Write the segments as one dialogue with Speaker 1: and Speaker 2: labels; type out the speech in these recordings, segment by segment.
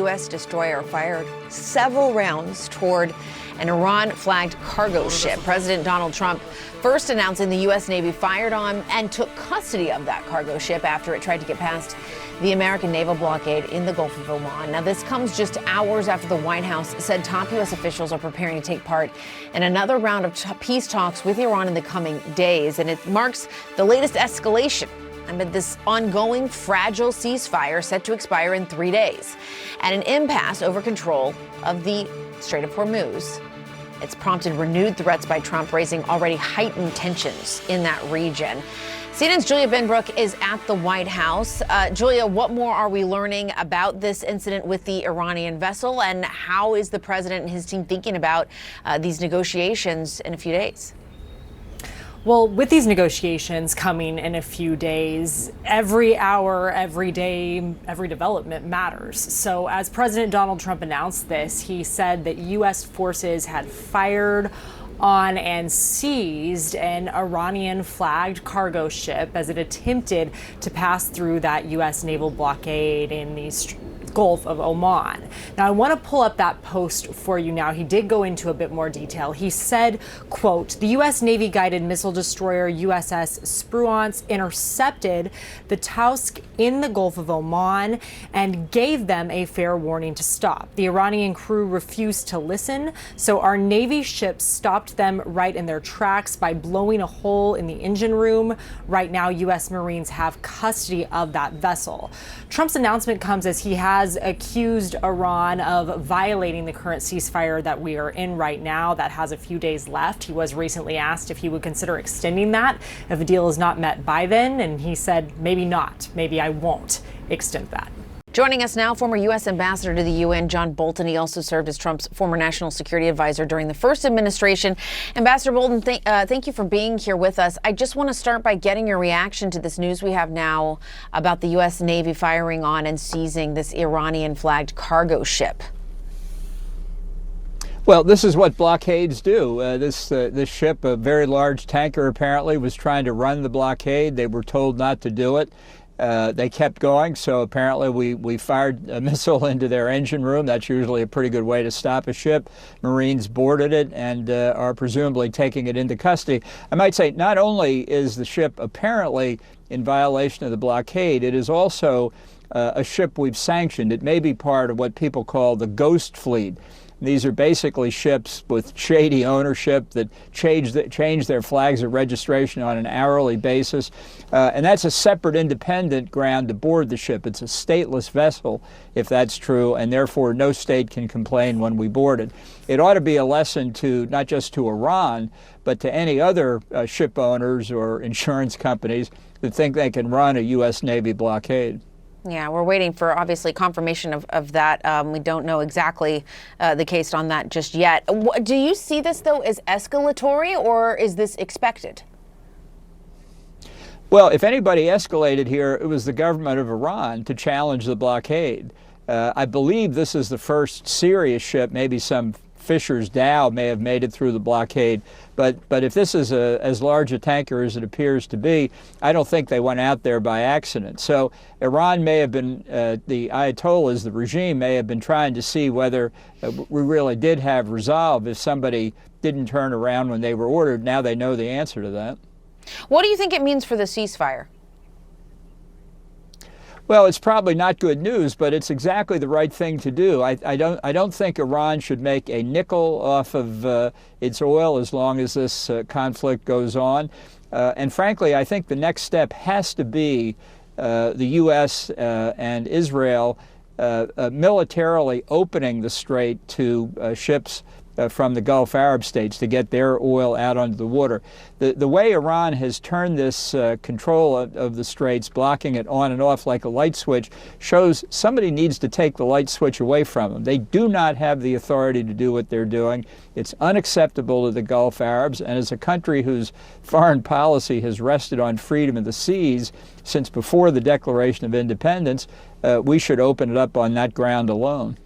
Speaker 1: U.S. destroyer fired several rounds toward an Iran-flagged cargo ship. President Donald Trump first announcing the U.S. Navy fired on and took custody of that cargo ship after it tried to get past the American naval blockade in the Gulf of Oman. Now, this comes just hours after the White House said top U.S. officials are preparing to take part in another round of peace talks with Iran in the coming days, and it marks the latest escalation amid this ongoing fragile ceasefire set to expire in 3 days, and an impasse over control of the Strait of Hormuz. It's prompted renewed threats by Trump, raising already heightened tensions in that region. CNN's Julia Benbrook is at the White House. Julia, what more are we learning about this incident with the Iranian vessel, and how is the president and his team thinking about these negotiations in a few days?
Speaker 2: Well, with these negotiations coming in a few days, every hour, every day, every development matters. So as President Donald Trump announced this, he said that U.S. forces had fired on and seized an Iranian-flagged cargo ship as it attempted to pass through that U.S. naval blockade in the Gulf of Oman. Now, I want to pull up that post for you now. He did go into a bit more detail. He said, quote, the U.S. Navy-guided missile destroyer USS Spruance intercepted the Tausk in the Gulf of Oman and gave them a fair warning to stop. The Iranian crew refused to listen, so our Navy ship stopped them right in their tracks by blowing a hole in the engine room. Right now, U.S. Marines have custody of that vessel. Trump's announcement comes as he has accused Iran of violating the current ceasefire that we are in right now that has a few days left. He was recently asked if he would consider extending that if a deal is not met by then, and he said, maybe not, maybe I won't extend that.
Speaker 1: Joining us now, former U.S. Ambassador to the UN, John Bolton. He also served as Trump's former national security advisor during the first administration. Ambassador Bolton, thank you for being here with us. I just want to start by getting your reaction to this news we have now about the U.S. Navy firing on and seizing this Iranian-flagged cargo ship.
Speaker 3: Well, this is what blockades do. This ship, a very large tanker apparently, was trying to run the blockade. They were told not to do it. They kept going, so apparently we fired a missile into their engine room. That's usually a pretty good way to stop a ship. Marines boarded it and are presumably taking it into custody. I might say not only is the ship apparently in violation of the blockade, it is also a ship we've sanctioned. It may be part of what people call the ghost fleet. These are basically ships with shady ownership that change their flags of registration on an hourly basis. And that's a separate independent ground to board the ship. It's a stateless vessel, if that's true, and therefore no state can complain when we board it. It ought to be a lesson to not just to Iran, but to any other ship owners or insurance companies that think they can run a U.S. Navy blockade.
Speaker 1: Yeah, we're waiting for, obviously, confirmation of that. We don't know exactly the case on that just yet. Do you see this, though, as escalatory, or is this expected?
Speaker 3: Well, if anybody escalated here, it was the government of Iran to challenge the blockade. I believe this is the first serious ship, maybe some Fisher's Dow may have made it through the blockade. But if this is as large a tanker as it appears to be, I don't think they went out there by accident. So Iran may have been, the Ayatollahs, the regime, may have been trying to see whether we really did have resolve if somebody didn't turn around when they were ordered. Now they know the answer to that.
Speaker 1: What do you think it means for the ceasefire?
Speaker 3: Well, it's probably not good news, but it's exactly the right thing to do. I don't think Iran should make a nickel off of its oil as long as this conflict goes on. And frankly, I think the next step has to be the U.S. And Israel militarily opening the strait to ships from the Gulf Arab states to get their oil out onto the water. The way Iran has turned this control of the straits, blocking it on and off like a light switch, shows somebody needs to take the light switch away from them. They do not have the authority to do what they're doing. It's unacceptable to the Gulf Arabs, and as a country whose foreign policy has rested on freedom of the seas since before the Declaration of Independence, we should open it up on that ground alone.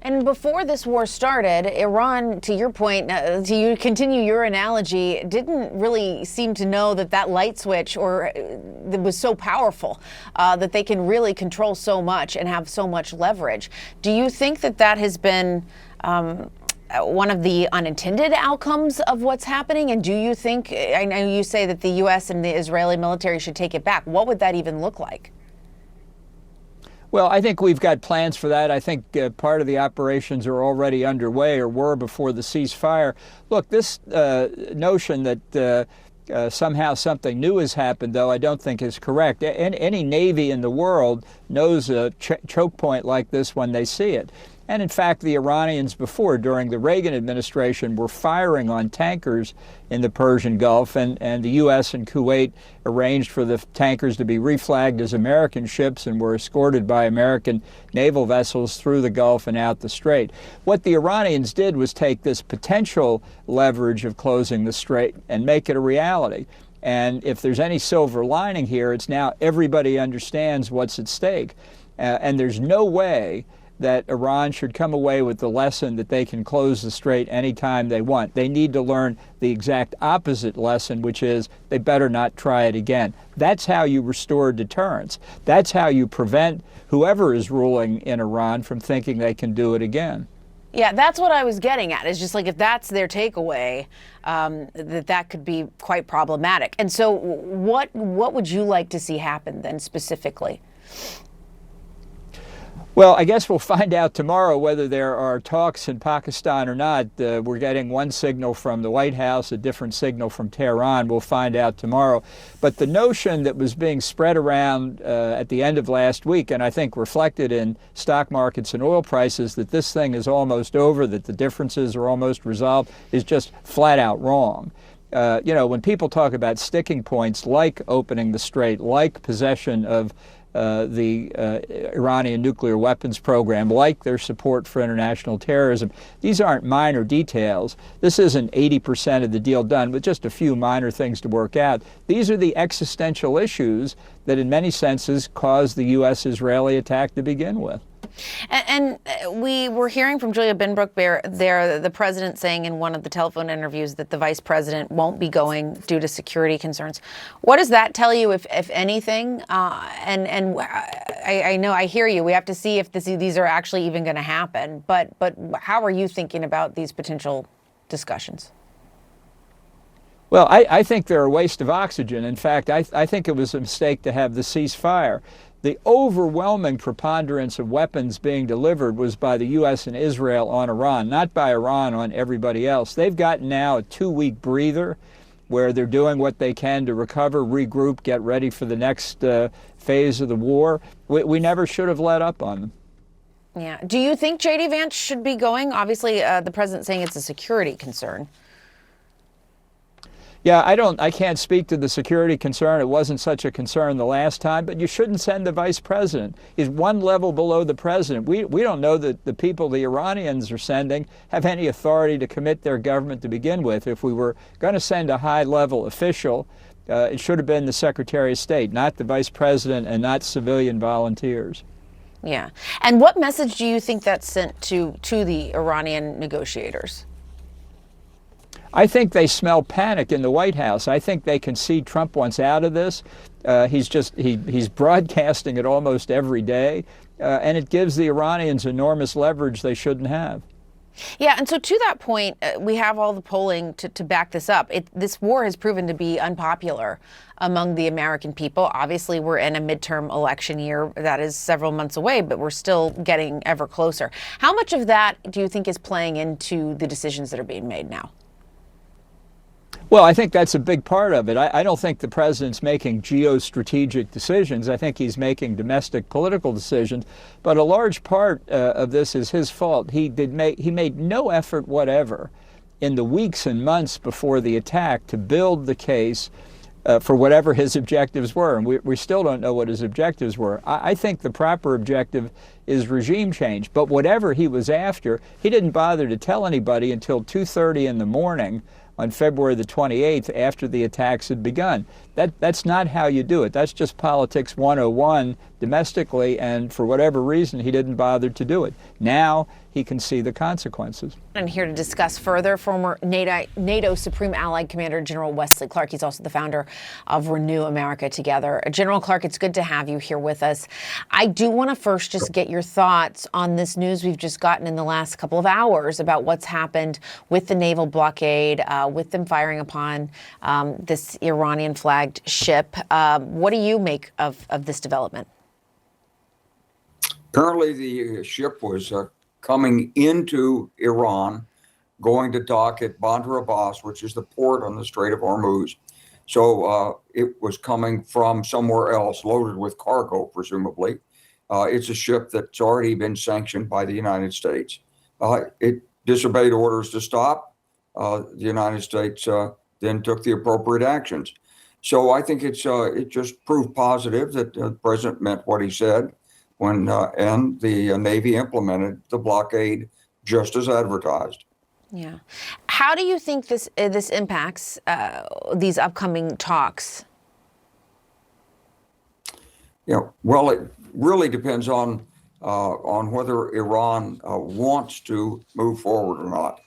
Speaker 1: And before this war started, Iran, to your point, to you continue your analogy, didn't really seem to know that that light switch that was so powerful that they can really control so much and have so much leverage. Do you think that that has been one of the unintended outcomes of what's happening? And do you think, I know you say that the U.S. and the Israeli military should take it back. What would that even look like?
Speaker 3: Well, I think we've got plans for that. I think part of the operations are already underway or were before the ceasefire. Look, this notion that somehow something new has happened, though, I don't think is correct. Any Navy in the world knows a choke point like this when they see it. And in fact, the Iranians before, during the Reagan administration, were firing on tankers in the Persian Gulf, and the U.S. and Kuwait arranged for the tankers to be reflagged as American ships and were escorted by American naval vessels through the Gulf and out the Strait. What the Iranians did was take this potential leverage of closing the Strait and make it a reality. And if there's any silver lining here, it's now everybody understands what's at stake. And there's no way that Iran should come away with the lesson that they can close the strait anytime they want. They need to learn the exact opposite lesson, which is they better not try it again. That's how you restore deterrence. That's how you prevent whoever is ruling in Iran from thinking they can do it again.
Speaker 1: Yeah, that's what I was getting at. It's just like if that's their takeaway, that could be quite problematic. And so what would you like to see happen then specifically?
Speaker 3: Well, I guess we'll find out tomorrow whether there are talks in Pakistan or not. We're getting one signal from the White House, a different signal from Tehran. We'll find out tomorrow. But the notion that was being spread around at the end of last week, and I think reflected in stock markets and oil prices, that this thing is almost over, that the differences are almost resolved, is just flat out wrong. When people talk about sticking points like opening the strait, like possession of the Iranian nuclear weapons program, like their support for international terrorism. These aren't minor details. This isn't 80% of the deal done with just a few minor things to work out. These are the existential issues that in many senses caused the U.S.-Israeli attack to begin with.
Speaker 1: And we were hearing from Julia Benbrook there, the president saying in one of the telephone interviews that the vice president won't be going due to security concerns. What does that tell you, if anything? And I know, I hear you. We have to see if these are actually even going to happen. But how are you thinking about these potential discussions?
Speaker 3: Well, I think they're a waste of oxygen. In fact, I think it was a mistake to have the ceasefire. The overwhelming preponderance of weapons being delivered was by the U.S. and Israel on Iran, not by Iran on everybody else. They've gotten now a 2-week breather where they're doing what they can to recover, regroup, get ready for the next phase of the war. We never should have let up on them.
Speaker 1: Yeah. Do you think J.D. Vance should be going? Obviously, the president's saying it's a security concern.
Speaker 3: Yeah, I can't speak to the security concern. It wasn't such a concern the last time, but you shouldn't send the vice president. He's one level below the president. We don't know that the people the Iranians are sending have any authority to commit their government to begin with. If we were going to send a high-level official, it should have been the Secretary of State, not the vice president and not civilian volunteers.
Speaker 1: Yeah. And what message do you think that sent to the Iranian negotiators?
Speaker 3: I think they smell panic in the White House. I think they can see Trump wants out of this. He's broadcasting it almost every day, and it gives the Iranians enormous leverage they shouldn't have.
Speaker 1: Yeah, and so to that point, we have all the polling to back this up. This war has proven to be unpopular among the American people. Obviously, we're in a midterm election year that is several months away, but we're still getting ever closer. How much of that do you think is playing into the decisions that are being made now?
Speaker 3: Well, I think that's a big part of it. I don't think the president's making geostrategic decisions. I think he's making domestic political decisions. But a large part of this is his fault. He made no effort whatever in the weeks and months before the attack to build the case for whatever his objectives were. And we still don't know what his objectives were. I think the proper objective is regime change. But whatever he was after, he didn't bother to tell anybody until 2:30 in the morning on February the 28th, after the attacks had begun. That's not how you do it. That's just politics 101 domestically, and for whatever reason, he didn't bother to do it. Now he can see the consequences.
Speaker 1: And here to discuss further, former NATO Supreme Allied Commander General Wesley Clark. He's also the founder of Renew America Together. General Clark, it's good to have you here with us. I do want to first just get your thoughts on this news we've just gotten in the last couple of hours about what's happened with the naval blockade, with them firing upon this Iranian-flagged ship. What do you make of this development?
Speaker 4: Apparently, the ship was coming into Iran, going to dock at Bandar Abbas, which is the port on the Strait of Hormuz. So it was coming from somewhere else, loaded with cargo, presumably. It's a ship that's already been sanctioned by the United States. It disobeyed orders to stop. The United States then took the appropriate actions. So I think it just proved positive that the president meant what he said when and the Navy implemented the blockade just as advertised.
Speaker 1: Yeah. How do you think this impacts these upcoming talks?
Speaker 4: Well, it really depends on whether Iran wants to move forward or not.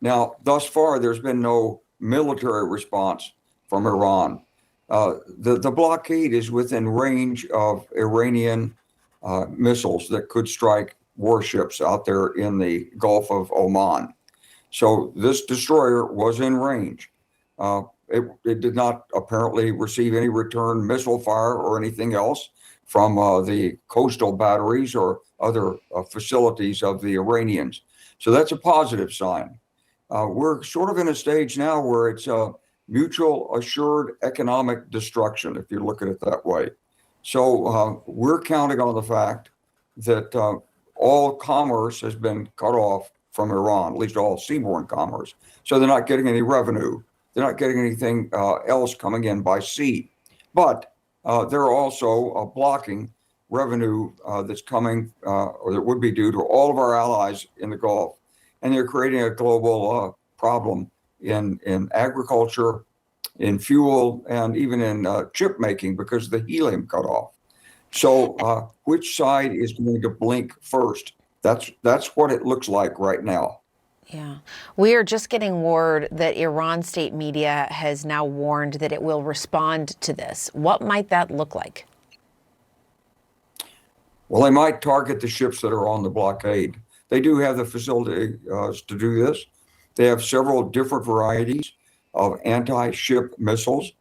Speaker 4: Now, thus far, there's been no military response from Iran. The blockade is within range of Iranian missiles that could strike warships out there in the Gulf of Oman. So this destroyer was in range. It did not apparently receive any return missile fire or anything else from the coastal batteries or other facilities of the Iranians. So that's a positive sign. We're sort of in a stage now where it's mutual assured economic destruction, if you look at it that way. So we're counting on the fact that all commerce has been cut off from Iran, at least all seaborne commerce. So they're not getting any revenue. They're not getting anything else coming in by sea. But they're also blocking revenue that's coming or that would be due to all of our allies in the Gulf. And they're creating a global problem in agriculture, in fuel, and even in chip making because of the helium cut off. So which side is going to blink first? That's what it looks like right now.
Speaker 1: Yeah. We are just getting word that Iran state media has now warned that it will respond to this. What might that look like?
Speaker 4: Well, they might target the ships that are on the blockade. They do have the facility to do this. They have several different varieties of anti-ship missiles.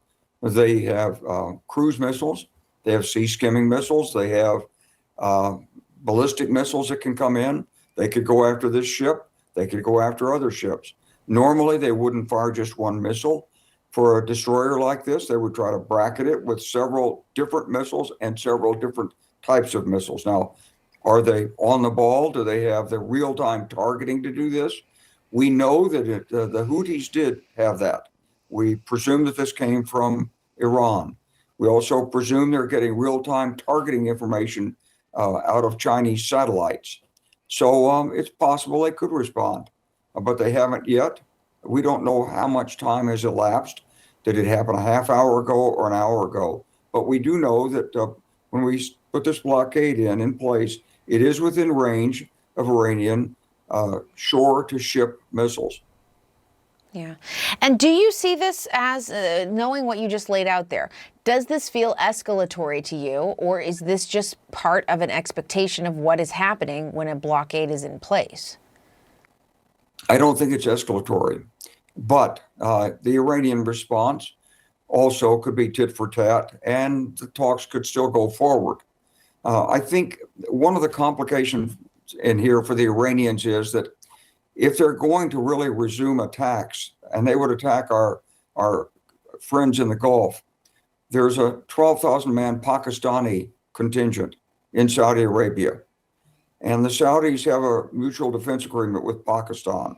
Speaker 4: They have cruise missiles. They have sea-skimming missiles. They have ballistic missiles that can come in. They could go after this ship. They could go after other ships. Normally, they wouldn't fire just one missile. For a destroyer like this, they would try to bracket it with several different missiles and several different types of missiles. Now, are they on the ball? Do they have the real-time targeting to do this? We know that the Houthis did have that. We presume that this came from Iran. We also presume they're getting real-time targeting information out of Chinese satellites. So it's possible they could respond, but they haven't yet. We don't know how much time has elapsed. Did it happen a half hour ago or an hour ago? But we do know that when we put this blockade in place, it is within range of Iranian shore-to-ship missiles.
Speaker 1: Yeah. And do you see this as, knowing what you just laid out there, does this feel escalatory to you, or is this just part of an expectation of what is happening when a blockade is in place?
Speaker 4: I don't think it's escalatory, but the Iranian response also could be tit for tat, and the talks could still go forward. I think one of the complications in here for the Iranians is that if they're going to really resume attacks, and they would attack our friends in the Gulf, there's a 12,000-man Pakistani contingent in Saudi Arabia. And the Saudis have a mutual defense agreement with Pakistan.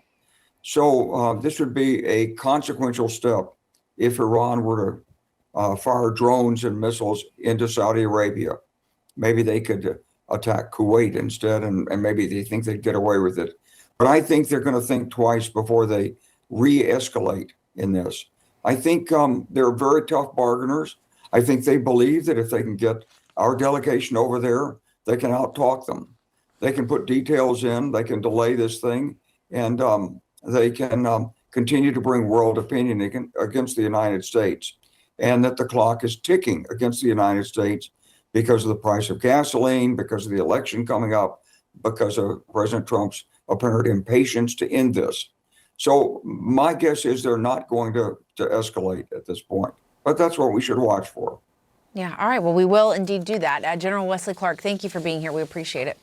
Speaker 4: So this would be a consequential step if Iran were to fire drones and missiles into Saudi Arabia. Maybe they could attack Kuwait instead, and maybe they think they'd get away with it. But I think they're going to think twice before they re-escalate in this. I think they're very tough bargainers. I think they believe that if they can get our delegation over there, they can out-talk them. They can put details in, they can delay this thing, and they can continue to bring world opinion against the United States. And that the clock is ticking against the United States because of the price of gasoline, because of the election coming up, because of President Trump's apparent impatience to end this. So my guess is they're not going to escalate at this point. But that's what we should watch for.
Speaker 1: Yeah. All right. Well, we will indeed do that. General Wesley Clark, thank you for being here. We appreciate it.